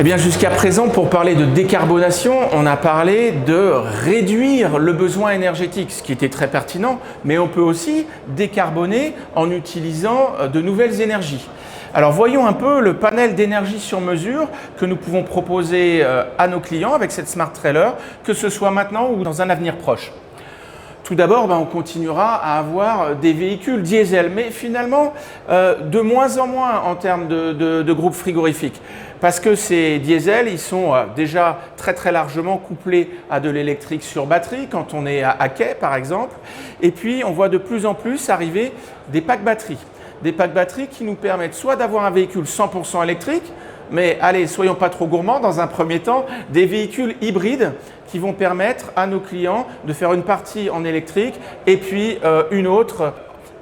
Eh bien, jusqu'à présent, pour parler de décarbonation, on a parlé de réduire le besoin énergétique, ce qui était très pertinent, mais on peut aussi décarboner en utilisant de nouvelles énergies. Alors voyons un peu le panel d'énergie sur mesure que nous pouvons proposer à nos clients avec cette Smart Trailer, que ce soit maintenant ou dans un avenir proche. Tout d'abord, on continuera à avoir des véhicules diesel, mais finalement de moins en moins en termes de groupes frigorifiques. Parce que ces diesels, ils sont déjà très largement couplés à de l'électrique sur batterie, quand on est à quai par exemple. Et puis on voit de plus en plus arriver des packs batteries. Des packs batteries qui nous permettent soit d'avoir un véhicule 100% électrique, mais allez, soyons pas trop gourmands, dans un premier temps, des véhicules hybrides qui vont permettre à nos clients de faire une partie en électrique et puis une autre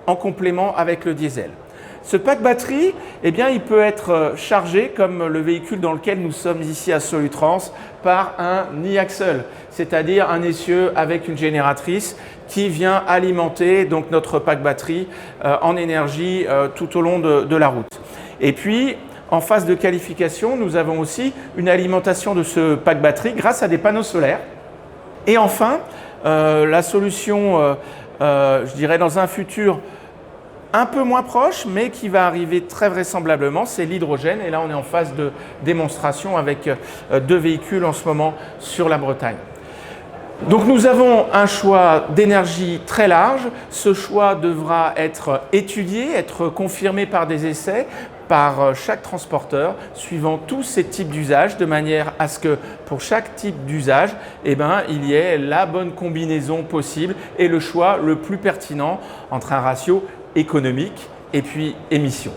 en complément avec le diesel. Ce pack batterie, eh bien, il peut être chargé, comme le véhicule dans lequel nous sommes ici à Solutrans, par un e-axle, c'est-à-dire un essieu avec une génératrice qui vient alimenter donc notre pack batterie en énergie tout au long de la route. Et puis, en phase de qualification, nous avons aussi une alimentation de ce pack batterie grâce à des panneaux solaires. Et enfin, la solution, je dirais dans un futur un peu moins proche, mais qui va arriver très vraisemblablement, c'est l'hydrogène. Et là, on est en phase de démonstration avec 2 véhicules en ce moment sur la Bretagne. Donc nous avons un choix d'énergie très large. Ce choix devra être étudié, être confirmé par des essais, par chaque transporteur, suivant tous ces types d'usages, de manière à ce que pour chaque type d'usage, il y ait la bonne combinaison possible et le choix le plus pertinent entre un ratio économique et puis émission.